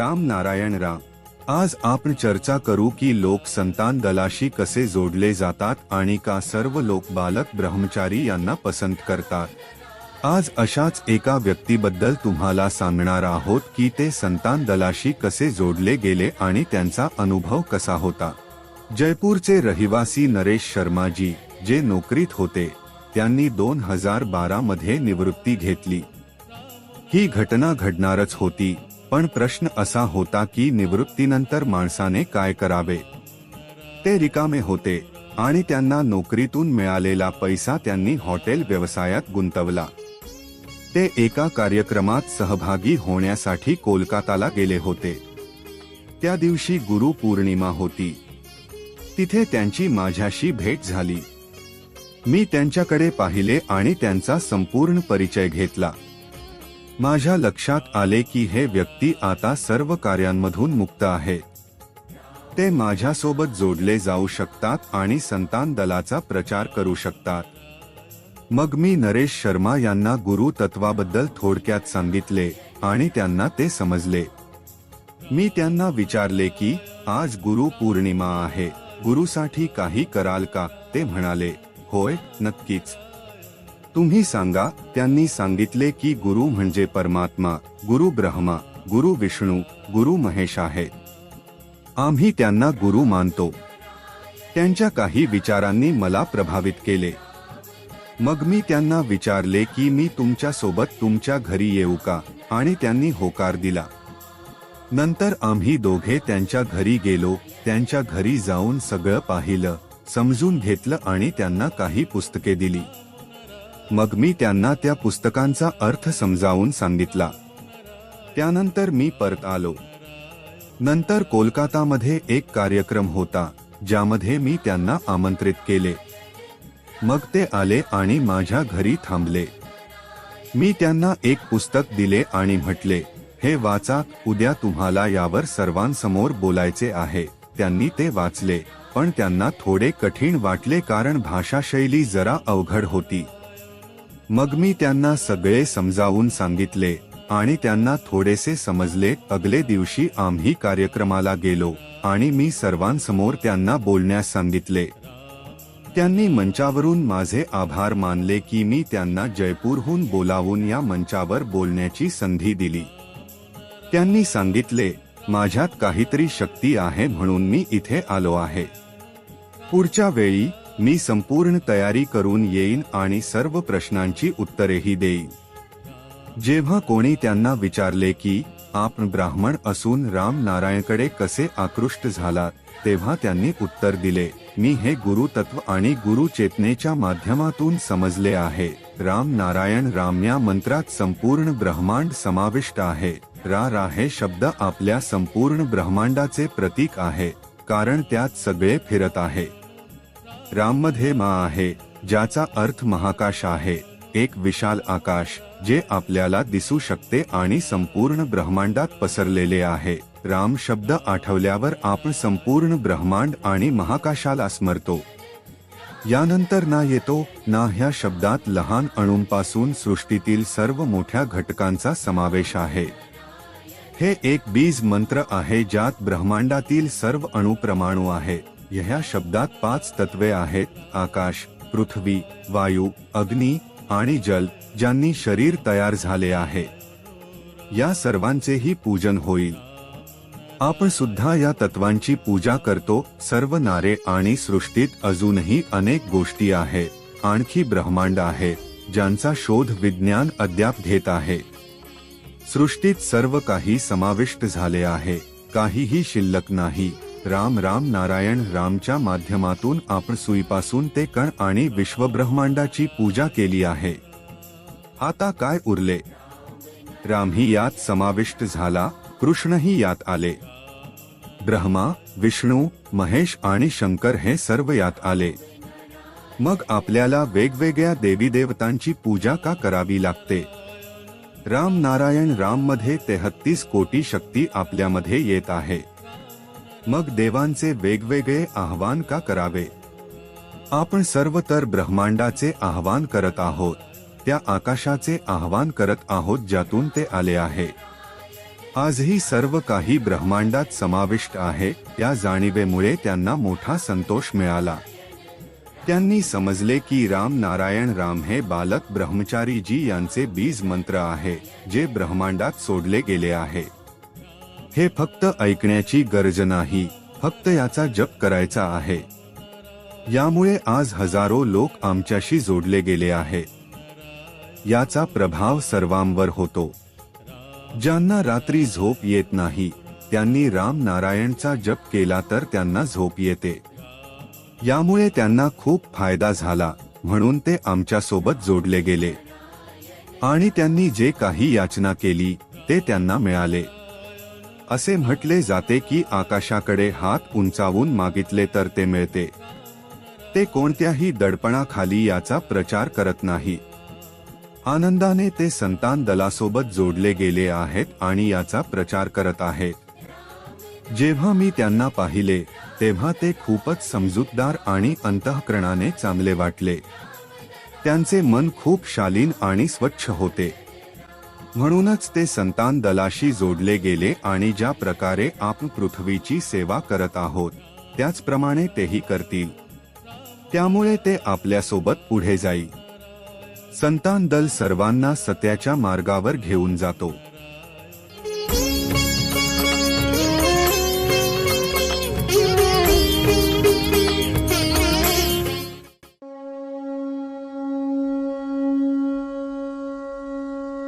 राम नारायण राम। आज आपण चर्चा करू की लोक संतान दलाशी कसे जोडले जातात आणि का सर्व लोक बालक ब्रह्मचारी यांना पसंत करतात। आज अशाच एका व्यक्तीबद्दल तुम्हाला सांगणार आहोत की ते संतान दलाशी कसे जोडले गेले आणि त्यांचा अनुभव कसा होता। जयपूरचे रहिवासी नरेश शर्माजी जे नोकरीत होते त्यांनी 2012 मध्ये निवृत्ती घेतली। ही घटना घडणारच होती, पण प्रश्न असा होता की निवृत्तीनंतर माणसाने काय करावे। ते रिकामे होते आणि त्यांना नोकरीतून मिळालेला पैसा त्यांनी हॉटेल व्यवसायात गुंतवला। ते एका कार्यक्रमात सहभागी होण्यासाठी कोलकाताला गेले होते। त्या दिवशी गुरु पौर्णिमा होती। तिथे त्यांची माझ्याशी भेट झाली। मी त्यांच्याकडे पाहिले आणि त्यांचा संपूर्ण परिचय घेतला। माझ्या लक्षात आले की हे व्यक्ती आता सर्व कार्यांमधून मुक्त आहेत। ते माझ्यासोबत जोडले जाऊ शकतात आणि संतान दलाचा प्रचार करू शकतात। मग मी नरेश शर्मा यांना गुरु तत्वाबद्दल थोडक्यात सांगितले आणि त्यांना ते समजले। मी त्यांना विचारले की आज गुरु पौर्णिमा आहे, गुरुसाठी काही कराल का? ते म्हणाले, होय नक्कीच, तुम्ही सांगा। त्यांनी सांगितले की गुरु म्हणजे परमात्मा, गुरु ब्रह्मा, गुरु विष्णू, गुरु महेश आहे। आम्ही त्यांना गुरु मानतो। त्यांच्या काही विचारांनी मला प्रभावित केले। मग मी त्यांना विचारले की मी तुमच्या सोबत तुमच्या घरी येऊ का, आणि त्यांनी होकार दिला। नंतर आम्ही दोघे त्यांच्या घरी गेलो। त्यांच्या घरी जाऊन सगळं पाहिलं, समजून घेतलं आणि त्यांना काही पुस्तके दिली। मग मी त्यांना त्या पुस्तकांचा अर्थ समजावून सांगितला। त्यानंतर मी परत आलो। नंतर कोलकातामध्ये एक कार्यक्रम होता ज्यामध्ये मी त्यांना आमंत्रित केले। मग ते आले आणि माझ्या घरी थांबले। मी त्यांना एक पुस्तक दिले आणि म्हटले, हे वाचा, उद्या तुम्हाला यावर सर्वांसमोर बोलायचे आहे। त्यांनी ते वाचले, पण त्यांना थोडे कठीण वाटले कारण भाषाशैली जरा अवघड होती। मग मी त्यांना सगळे समजावून सांगितले आणि त्यांना थोडेसे समजले। अगले दिवशी आम्ही कार्यक्रमाला गेलो आणि मी सर्वांसमोर त्यांना बोलण्यास सांगितले। त्यांनी मंचावरून माझे आभार मानले की मी त्यांना जयपूरहून बोलावून या मंचावर बोलण्याची संधी दिली। त्यांनी सांगितले, माझ्यात काहीतरी शक्ती आहे म्हणून मी इथे आलो आहे। पुढच्या वेळी मी संपूर्ण तयारी करून येईन आणि सर्व प्रश्नांची उत्तरेही देईन। जेव्हा कोणी त्यांना विचारले की आपण ब्राह्मण असून राम नारायणकडे कसे आकृष्ट झालात, तेव्हा त्यांनी उत्तर दिले, मी हे गुरु तत्व आणि गुरु चेतनेच्या माध्यमातून समजले आहे। राम नारायण राम या मंत्रात संपूर्ण ब्रह्मांड समाविष्ट आहे। रा हे शब्द आपल्या संपूर्ण ब्रह्मांडाचे प्रतीक आहे, कारण त्यात सगळे फिरत आहे। राममध्ये मा आहे, ज्याचा अर्थ महाकाश आहे, एक विशाल आकाश जे आपल्याला दिसू शकते आणि संपूर्ण ब्रह्मांडात पसरलेले आहे। राम शब्द आठवल्यावर आपण संपूर्ण ब्रह्मांड आणि महाकाशाला स्मरतो। यानंतर ना येतो। ना ह्या शब्दात लहान अणूंपासून सृष्टीतील सर्व मोठ्या घटकांचा समावेश आहे। हे एक बीज मंत्र आहे ज्यात ब्रह्मांडातील सर्व अणु परमाणु आहेत। ह्या शब्दात 5 तत्वे आहेत, आकाश, पृथ्वी, वायू, अग्नी आणि जल, ज्यांनी शरीर तयार झाले आहे। या सर्वांचेही पूजन होईल। आपण सुद्धा या तत्वांची पूजा करतो। सर्व नारे आणि सृष्टीत अजूनही अनेक गोष्टी आहेत, आणखी ब्रह्मांड आहे ज्यांचा शोध विज्ञान अद्याप घेत आहे। सृष्टीत सर्व काही समाविष्ट झाले आहे, काहीही शिल्लक नाही। राम राम नारायण रामच्या माध्यमातून आपण सुईपासून ते कण आणि विश्वब्रह्मांडाची पूजा केली आहे। आता काय उरले? रामही यात समाविष्ट झाला, कृष्णही यात आले। ब्रह्मा, विष्णू, महेश आणि शंकर हे सर्व यात आले। मग आपल्याला वेगवेगळ्या देवी देवतांची पूजा का करावी लागते? राम नारायण राम मध्ये 33 कोटी शक्ती आपल्यामध्ये येत आहे। मग देवांचे वेगवेगळे आह्वान का करावे? आपण सर्व तर ब्रह्मांडाचे आह्वान करत आहोत, त्या आकाशाचे आह्वान करत आहोत ज्यातून ते आले आहे। आजही सर्व काही ब्रह्मांडात समाविष्ट आहे, या जाणीवेमुळे त्यांना मोठा संतोष मिळाला. त्यांनी समजले की राम नारायण राम हे बालक ब्रह्मचारी जी यांचे बीज मंत्र आहे, जे ब्रह्मांडात सोडले गेले आहे. हे फक्त ऐकण्याची गरज नाही, फक्त याचा जप करायचा आहे. यामुळे आज हजारो लोक आमच्याशी जोडले गेले आहेत. याचा प्रभाव सर्वांवर होतो. ज्यांना रात्री झोप येत नाही, त्यांनी राम नारायणचा जप केला तर त्यांना झोप येते. यामुळे त्यांना खूप फायदा झाला, म्हणून ते आमच्या सोबत जोडले गेले. आणि त्यांनी जे काही याचना केली ते त्यांना मिळाले. असे म्हटले जाते की आकाशाकडे हात उंचावून मागितले तर ते मिळते. ते कोणत्याही दडपणाखाली याचा प्रचार करत नाही. आनंदाने ते संतान दलासोबत जोडले गेले आहेत आणि याचा प्रचार करत आहेत. जेव्हा मी त्यांना पाहिले तेव्हा ते खूपच समजूतदार आणि अंतःकरणाने चांगले वाटले. त्यांचे मन खूप शालीन आणि स्वच्छ होते. म्हणूनच ते संतान दलाशी जोडले गेले आणि ज्या प्रकारे आपण पृथ्वीची सेवा करत आहोत त्याचप्रमाणे तेही करतील. त्यामुळे ते आपल्यासोबत पुढे जाईल. संतान दल सर्वांना सत्याच्या मार्गावर घेऊन जातो.